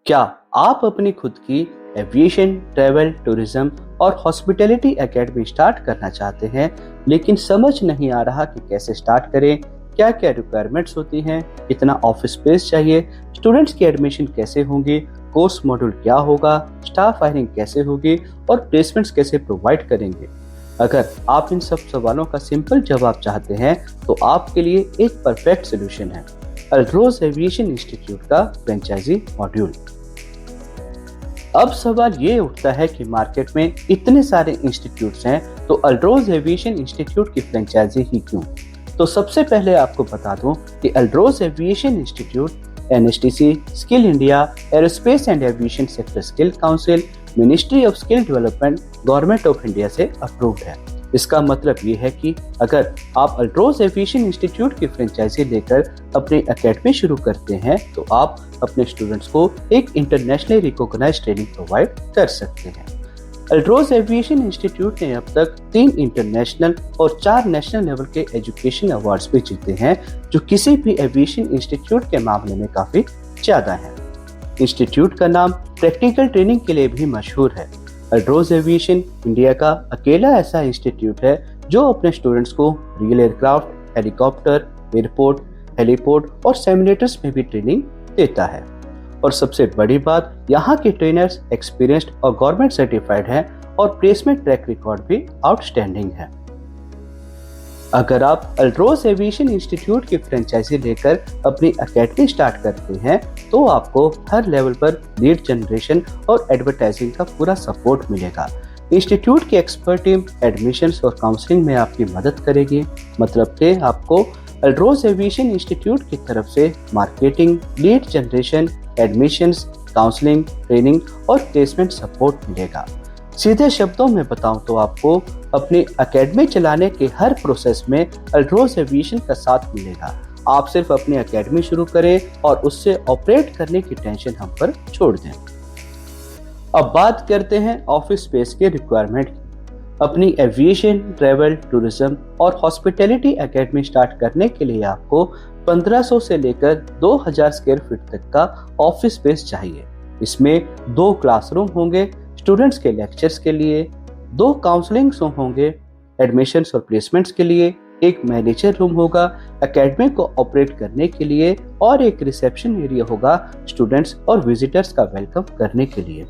क्या आप अपनी खुद की एविएशन, ट्रैवल, टूरिज्म और हॉस्पिटैलिटी एकेडमी स्टार्ट करना चाहते हैं, लेकिन समझ नहीं आ रहा कि कैसे स्टार्ट करें? क्या क्या रिक्वायरमेंट्स होती हैं, कितना ऑफिस स्पेस चाहिए, स्टूडेंट्स की एडमिशन कैसे होंगी, कोर्स मॉड्यूल क्या होगा, स्टाफ हायरिंग कैसे होगी और प्लेसमेंट्स कैसे प्रोवाइड करेंगे? अगर आप इन सब सवालों का सिंपल जवाब चाहते हैं तो आपके लिए एक परफेक्ट सोल्यूशन है अल्ट्रोज एविएशन इंस्टीट्यूट का फ्रेंचाइजी मॉड्यूल। अब सवाल ये उठता है कि मार्केट में इतने सारे इंस्टीट्यूट्स हैं, तो अल्ट्रोज एविएशन इंस्टीट्यूट की फ्रेंचाइजी ही क्यों? तो सबसे पहले आपको बता दूं कि Altroz aviation institute NSTC, skill India, aerospace and aviation sector skill council, ministry of skill development, government of India से अप्रूव्ड है। इसका मतलब ये है कि अगर आप अल्ट्रोज एविएशन इंस्टीट्यूट की फ्रेंचाइजी लेकर अपनी एकेडमी शुरू करते हैं तो आप अपने स्टूडेंट्स को एक इंटरनेशनली रिकॉग्नाइज्ड ट्रेनिंग प्रोवाइड कर सकते हैं। अल्ट्रोज एविएशन इंस्टीट्यूट ने अब तक 3 इंटरनेशनल और 4 नेशनल लेवल के एजुकेशन अवार्ड्स भी जीते हैं, जो किसी भी एविएशन इंस्टीट्यूट के मामले में काफी ज्यादा है। इंस्टीट्यूट का नाम प्रैक्टिकल ट्रेनिंग के लिए भी मशहूर है। अल्ट्रोज एविएशन इंडिया का अकेला ऐसा इंस्टीट्यूट है जो अपने स्टूडेंट्स को real aircraft, helicopter, airport, heliport और सिमुलेटर्स में भी ट्रेनिंग देता है। और सबसे बड़ी बात, यहाँ के ट्रेनर्स एक्सपीरियंस्ड और गवर्नमेंट सर्टिफाइड हैं और प्लेसमेंट ट्रैक रिकॉर्ड भी आउटस्टैंडिंग है। अगर आप अल्ट्रोज एविएशन इंस्टीट्यूट की फ्रेंचाइजी लेकर अपनी एकेडमी स्टार्ट करते हैं तो आपको हर लेवल पर लीड जनरेशन और एडवर्टाइजिंग का पूरा सपोर्ट मिलेगा। इंस्टीट्यूट की एक्सपर्ट टीम एडमिशंस और काउंसलिंग में आपकी मदद करेगी। मतलब कि आपको अल्ट्रोज एविएशन इंस्टीट्यूट की तरफ से marketing, lead generation, admissions, counselling, training और प्लेसमेंट सपोर्ट मिलेगा। सीधे शब्दों में बताऊं तो आपको अपनी एकेडमी चलाने के हर प्रोसेस में अल्ट्रोज एविएशन का साथ मिलेगा। आप सिर्फ अपनी एकेडमी शुरू करें और उससे ऑपरेट करने की टेंशन हम पर छोड़ दें। अब बात करते हैं ऑफिस स्पेस के रिक्वायरमेंट की। अपनी एविएशन, ट्रैवल, टूरिज्म और हॉस्पिटैलिटी एकेडमी स्टार्ट करने के लिए आपको 1500 से लेकर 2000 स्क्वायर फीट तक का ऑफिस स्पेस चाहिए। इसमें 2 क्लासरूम होंगे स्टूडेंट्स के लेक्चर्स के लिए, 2 काउंसलिंग रूम होंगे एडमिशंस और प्लेसमेंट्स के लिए, एक मैनेजर रूम होगा एकेडमी को ऑपरेट करने के लिए और एक रिसेप्शन एरिया होगा स्टूडेंट्स और विजिटर्स का वेलकम करने के लिए।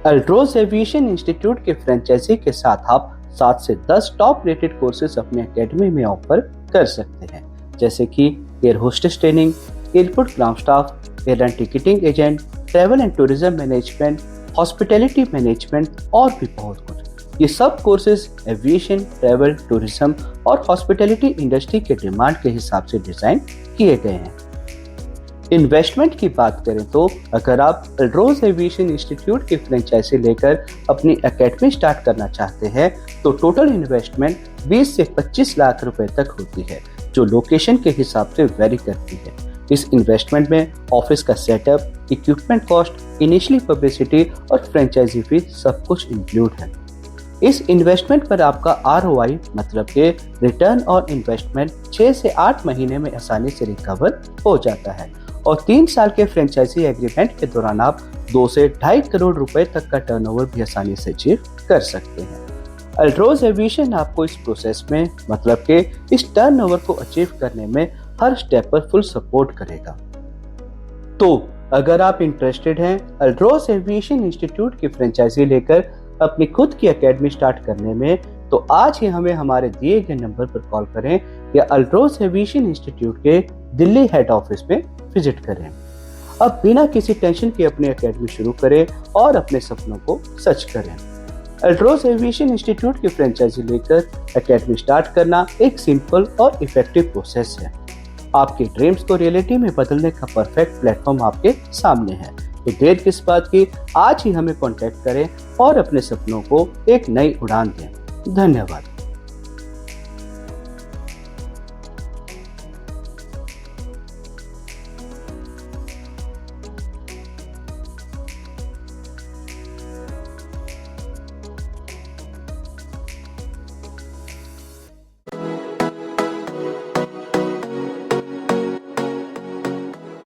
अल्ट्रोज एविएशन इंस्टीट्यूट के फ्रेंचाइजी के साथ आप 7 से 10 टॉप रेटेड कोर्सेज अपने एकेडमी में ऑफर कर सकते हैं, जैसे कि air hostess training, airport ground staff, airline ticketing agent, travel and tourism management, hospitality management और भी बहुत कुछ। ये सब कोर्सेज एविएशन, ट्रैवल, टूरिज्म और हॉस्पिटैलिटी इंडस्ट्री के डिमांड के हिसाब से डिजाइन किए गए हैं। इन्वेस्टमेंट की बात करें तो अगर आप अल्ट्रोज एविएशन इंस्टीट्यूट की फ्रेंचाइजी लेकर अपनी एकेडमी स्टार्ट करना चाहते हैं तो टोटल इन्वेस्टमेंट 20 से 25 लाख रुपए तक होती है, जो लोकेशन के हिसाब से वेरी करती है। इस इन्वेस्टमेंट में ऑफिस का setup, equipment cost, initially publicity और फ्रेंचाइजी फीस सब कुछ इंक्लूड है। इस इन्वेस्टमेंट पर आपका ROI मतलब कि रिटर्न ऑन इन्वेस्टमेंट 6 से 8 महीने में आसानी से रिकवर हो जाता है और 3 साल के फ्रेंचाइजी एग्रीमेंट के दौरान आप 2 से 2.5 करोड़ रुपए तक का टर्नओवर भी आसानी से अचीव कर सकते हैं। अल्ट्रोज एविएशन आपको इस प्रोसेस में मतलब कि इस टर्नओवर को अचीव करने में हर स्टेप पर फुल सपोर्ट करेगा। तो अगर आप इंटरेस्टेड हैं अल्ट्रोज एविएशन इंस्टीट्यूट की फ्रेंचाइजी लेकर अपनी खुद की एकेडमी स्टार्ट करने में, तो आज ही हमें हमारे दिए गए नंबर पर कॉल करें या अल्ट्रोज एविएशन इंस्टीट्यूट के दिल्ली हेड ऑफिस में विजिट करें। अब बिना किसी टेंशन के अपनी एकेडमी शुरू करें और अपने सपनों को सच करें। अल्ट्रोज एविएशन इंस्टीट्यूट की फ्रेंचाइजी लेकर एकेडमी स्टार्ट करना एक सिंपल और इफेक्टिव प्रोसेस है। आपके ड्रीम्स को रियलिटी में बदलने का परफेक्ट प्लेटफॉर्म आपके सामने है। तो देर किस बात की, आज ही हमें कांटेक्ट करें और अपने सपनों को एक नई उड़ान दें। धन्यवाद।